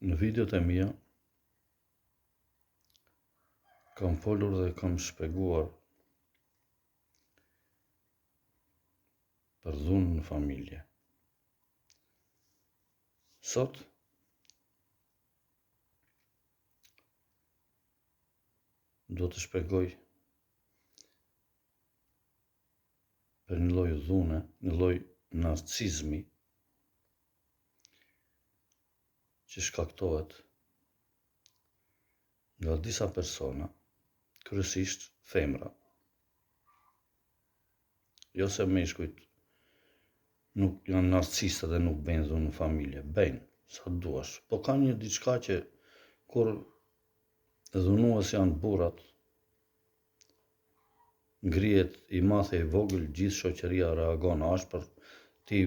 Në videot e mia kam folur dhe kam shpjeguar për dhunën në familje. Sot do të shpjegoj për një lloj dhune, një lloj narcisizmi që shkaktohet nga disa persona, kryesisht femra. Jo se meshkujt nuk janë narcistë dhe nuk bëjnë dhunë në familje, bëjnë sa duash, po ka një diçka që kur dhunues janë burrat, ngrihet i madh e i vogël, gjithë shoqëria reagon ashpër, ti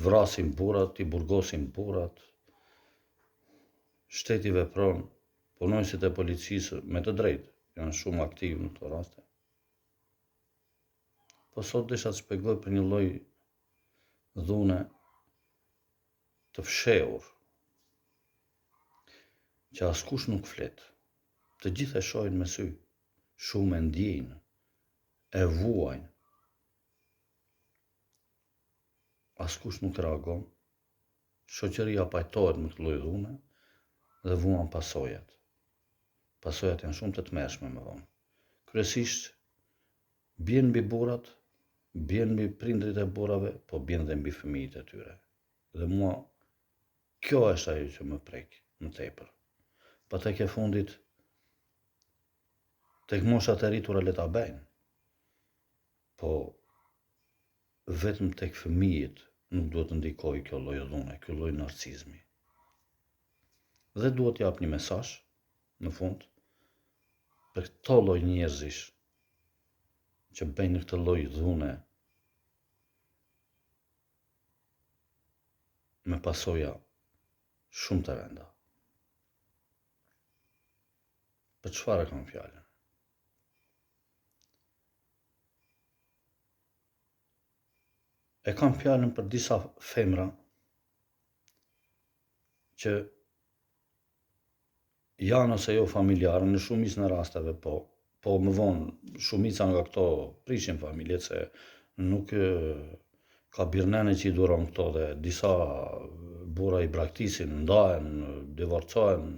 vrasin burrat, ti burgosin burrat, shteti vepron, punonjësit e policisë me të drejtë janë shumë aktiv në këto raste. Po sot desha të shpjegoj për një lloj dhune të fshehur, që askush nuk flet, të gjithë e shohin me sy, shumë e ndjejnë, e vuajnë. Askush nuk reagon, shoqëria pajtohet me këtë lloj dhune dhe vuan pasojat. Pasojat janë shumë të tmerrshme më vonë. Kryesisht bjen mbi burrat, bjen mbi prindrit e burrave, po bjen dhe mbi fëmijët e tyre. Dhe mua kjo është ajo që më prek më tepër. Pa tek e fundit, tek moshat e rritura le ta bëjnë, po vetëm tek fëmijët nuk duhet të ndikojë kjo lloj dhune, ky lloj narcisizmi. Dhe duhet t'jap një mesazh në fund për këto lloj njerëzish që bëjnë këtë lloj dhune me pasoja shumë të rënda. Për çfarë kam fjalën? E kam fjalën për disa femra që janë ose jo familjare, në shumicën e rasteve po më vonë shumica nga këto prishin familjet se nuk ka birnene që i duron këto dhe disa burra i braktisin, ndahen, divorcohen,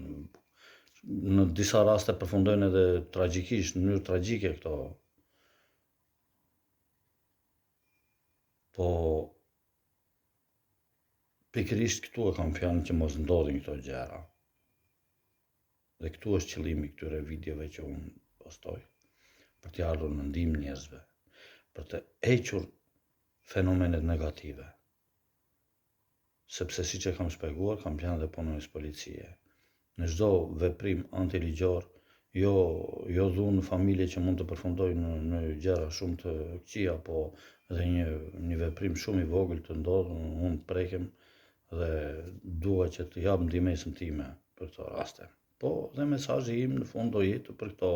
në disa raste përfundojnë edhe tragjikisht, në mënyrë tragjike këto. Po pikërisht këtu e kam fjalën që mos ndodhin këto gjëra. Dhe këtu është qëllimi i këtyre videove që unë postoj, për t'i ardhur në ndihmë njerëzve, për të hequr fenomenet negative. Sepse siç e kam shpjeguar, kam qenë edhe punonjës policie. Në çdo veprim antiligjor, jo dhunë në familje që mund të përfundojë në gjëra shumë të këqija, po edhe një veprim shumë i vogël të ndodhur, unë prekem dhe dua që të jap ndihmesën time për këto raste. Po dhe mesazhi im në fund do jetë për këto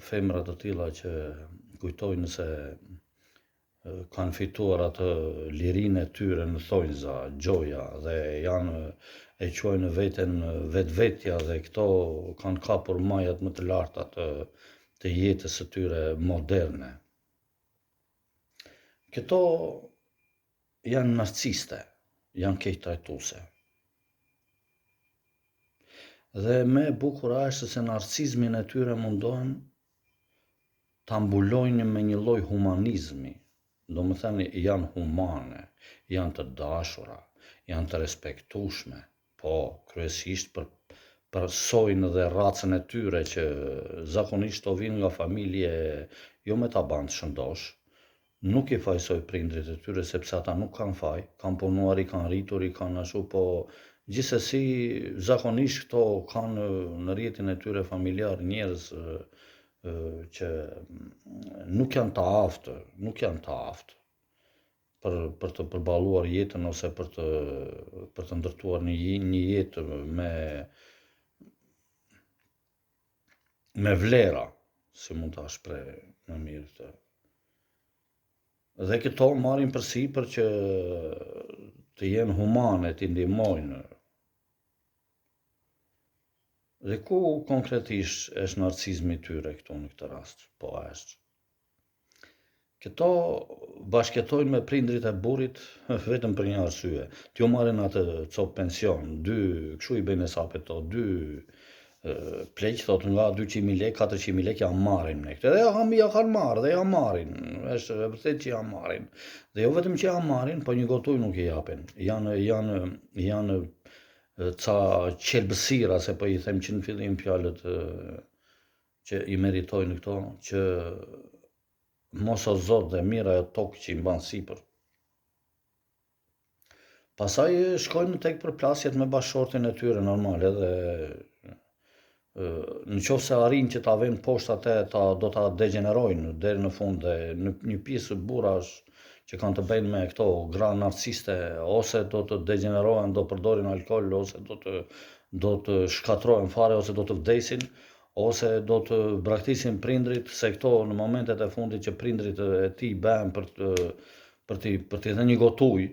femra të tilla që kujtojnë se kanë fituar atë lirinë e tyre në thonjza, gjoja dhe janë e quajnë veten vetvetja dhe këto kanë kapur majat më të larta të jetës së tyre moderne. Këto janë narciste, janë keq trajtuese. Dhe me bukur është se narcisizmin e tyre mundohen ta mbulojnë me një lloj humanizmi. Do më thënë janë humane, janë të dashura, janë të respektueshme, po kryesisht për sojnë dhe racën e tyre që zakonisht to vinë nga familje jo me ta bandë shëndosh, nuk i fajsoj prindrit e tyre sepse ata nuk kanë faj, kanë punuar, i kanë rritur, i kanë ashtu, po gjithsesi zakonisht këto kanë në rrjetin e tyre familjar njerëz që nuk janë të aftë për të përballuar jetën ose për të ndërtuar një jetë me vlera, si mund ta shpreh më mirë këtë. Dhe këto marrin përsipër që të jenë humane, t'i ndihmojnë Dhe ku konkretisht është narcizmi tyre këtu në këtë rast? Po është. Këto bashkëtojnë me prindrit e burrit vetëm për një arsye. T'ju marrin atë copë pension, 2, kështu i bëjnë hesapet to, 2 pleq, thot nga 200.000 lekë, 400.000 lekë ja marrin ne këtë. Dhe ja kanë marrë, dhe ja marrin. Është e vërtetë që ja marrin. Dhe jo vetëm që ja marrin, po një gotuj nuk i japin. Janë ca qelbësira, se po i them që në fillim fjalët që i meritojnë këto, që mos o zot dhe mira e tokë që i mban sipër. Pasaj shkojnë tek përplasjet me bashkëshortin e tyre normal, edhe në qoftë se arrin që ta vënë poshtë atë, do ta degenerojnë deri në fund, dhe në një pjesë burrash që kanë të bëjnë me këto gra narciste, ose do të degenerohen, do përdorin alkool, ose do të shkatrohen fare, ose do të vdesin, ose do të braktisin prindrit, se këto në momentet e fundit që prindrit e tij bëhen për t'i dhënë një gotuj,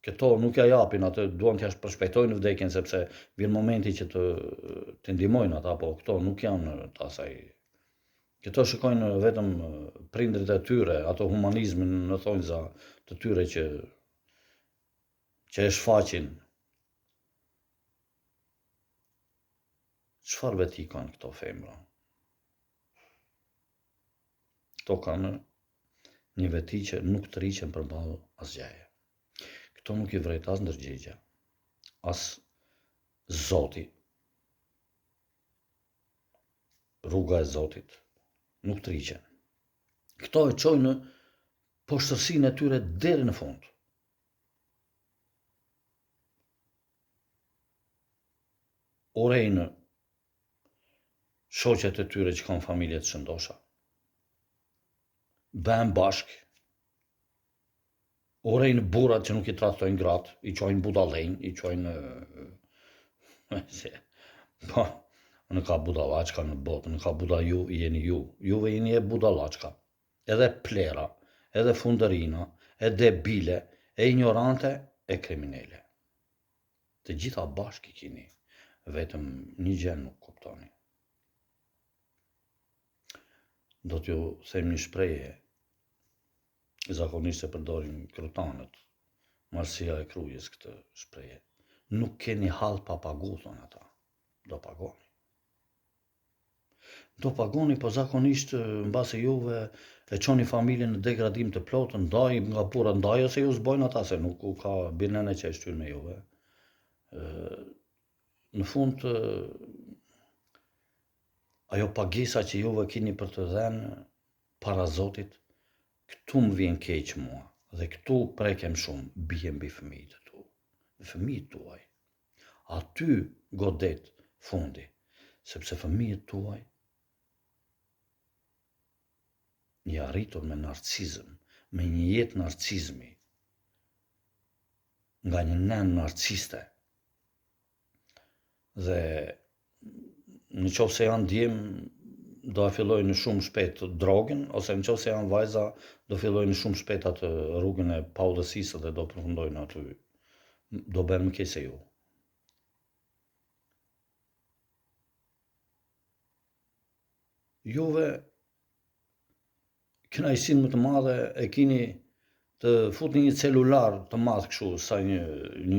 këto nuk ja japin atë, duan t'ja përshpejtojnë vdekjen, sepse vjen momenti që të ndihmojnë ata, po këto nuk janë të asaj. Këto shikojnë vetëm prindrit e tyre, ato humanizmin në thonjza të tyre që e shfaqin. Çfarë veti kanë këto femra? Këto kanë një veti që nuk të rriqen përballë asgjaje. Këto nuk i vret as ndërgjegja, as Zoti, rruga e Zotit, nuk të rriqen. Këto e çojnë poshtërsinë e tyre deri në fund. Urejnë shoqet e tyre që kanë familje të shëndosha. Bëhen bashk. Urejnë burrat që nuk i trajtojnë gratë, i çojnë budallënj, i çojnë po, në ka budallaçka në botë, në ka ju jeni ju. Juve jeni e budallaçka, edhe plera, edhe fundërina, e debile, e ignorante, e kriminele. Të gjitha bashkë i keni, vetëm një gjë nuk kuptoni. Do t'ju them një shprehje, zakonisht e përdorin krutanët, Marsia e Krujës këtë shprehje. Nuk keni hall pa pagu, thonë ata. Do pagoni. Do pagoni, po zakonisht mbase juve e çoni familjen në degradim të plotë, ndaj nga burra ndaj, ose ju zbojnë ata, se nuk ka binene që e shtynë me juve. Në fund, ajo pagesa që juve keni për të dhënë para Zotit, këtu më vjen keq mua, dhe këtu prekem shumë, bie mbi fëmijët e tu. Fëmijët tuaj. Aty godet fundi, sepse fëmijët tuaj një arritur me narcizëm, me një jetë narcizmi, nga një nen narciste, dhe në qoftë se janë djem, do e fillojnë shumë shpejt drogën, ose në qoftë se janë vajza, do fillojnë shumë shpejt atë rrugën e paudhësisë dhe do përfundojnë aty, do bëhen më keq se ju. Juve kënaqësinë më të madhe e keni të futni një celular të madh kështu, sa një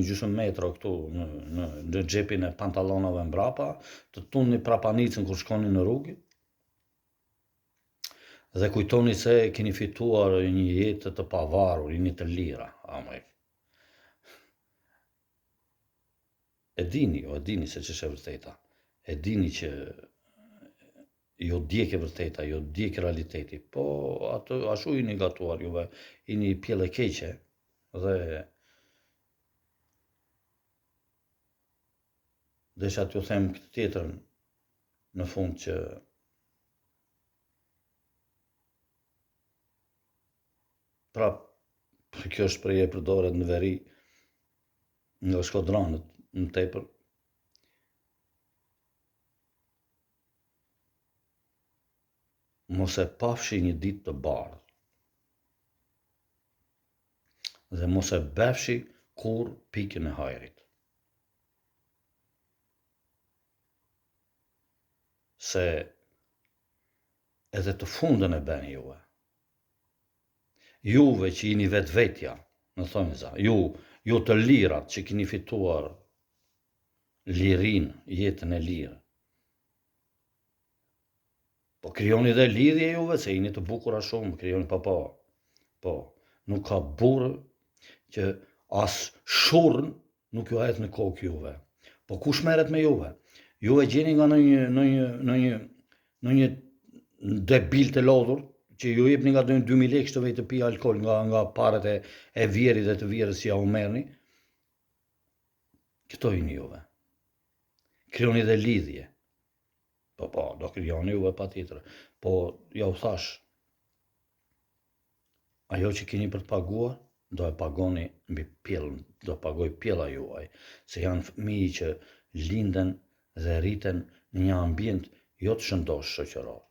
gjysmë metro këtu në xhepin e pantallonave mbrapa, të tunni prapanicën kur shkoni në rrugë, dhe kujtoni se keni fituar një jetë të pavarur, një të lira. E dini se ç'është e vërteta. E dini që jo djek e vërteta, jo djek realiteti, po atë ashtu jeni gatuar juve, jeni pjellë e keqe, dhe desha t'ju them këtë tjetrën në fund, që prap kjo shprehje përdoret në veri nga shkodranët në tepër. Mos e pafshi një ditë të bardhë, dhe mos e befshi kur pikën e hajrit. se edhe të fundën e beni juve. Juve që jini vetvetja, në thonjza, ju të lirat që keni fituar lirin, jetën e lirë. Po krijoni dhe lidhje juve, se jini të bukura shumë, krijoni po, nuk ka burë që as shurën nuk ju ajet në kokë juve. Po kush merret me juve? Juve gjeni nga në një debil të lodhur, që ju jepni nga 2.000 lekë të vetë të pi alkohol nga paret e vjerit dhe të vjerës që ja u merrni. Këto jeni juve. Krijoni dhe lidhje. Po, do krijoni juve patjetër. Po, ja u thash, ajo që keni për të paguar, do e pagoni mbi pjellën, do pagoj pjella juaj, se janë fëmijë që linden dhe rriten në një ambient jo të shëndosh shoqëror.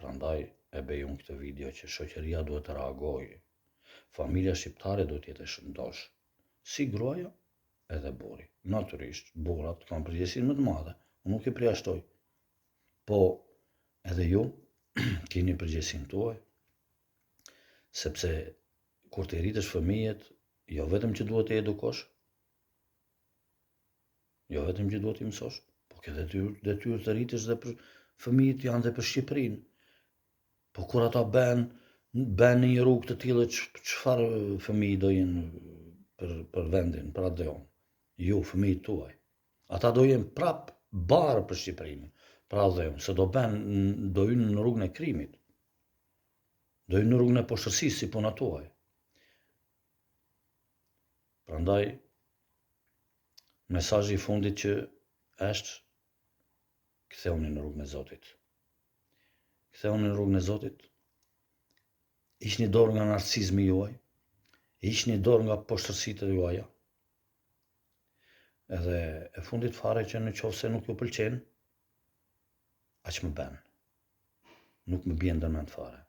Prandaj e bëj unë këtë video që shoqëria duhet të reagojë. Familja shqiptare duhet jetë e shëndosh, si gruaja edhe burri. Natyrisht, burrat kanë përgjegjësinë më të madhe, unë nuk e përjashtoj. Po edhe ju keni përgjegjësinë tuaj, sepse kur të rritësh fëmijët, jo vetëm që duhet të edukosh, jo vetëm që duhet të mësosh, po ke detyrë të rritësh dhe për fëmijët janë dhe për Shqipërinë. Po kur ata ben në një rrugë të tillë, çfarë fëmijë do jenë për vendin, për atë dhon? Ju, fëmijët tuaj. Ata do jenë prap barë për Shqipërinë, për atë dhon, se do hynë në rrugën e krimit. Do hynë në rrugën e poshtërsisë si puna tuaj. Prandaj, mesazhi i fundit që është, ktheuni në rrugën e Zotit. Ktheuni në rrugën e Zotit. Hiqni dorë nga narcisizmi juaj. Hiqni dorë nga poshtërsitë juaja. Edhe e fundit fare që në qoftë se nuk ju pëlqen, aq më bën. Nuk më bjen ndërmend fare.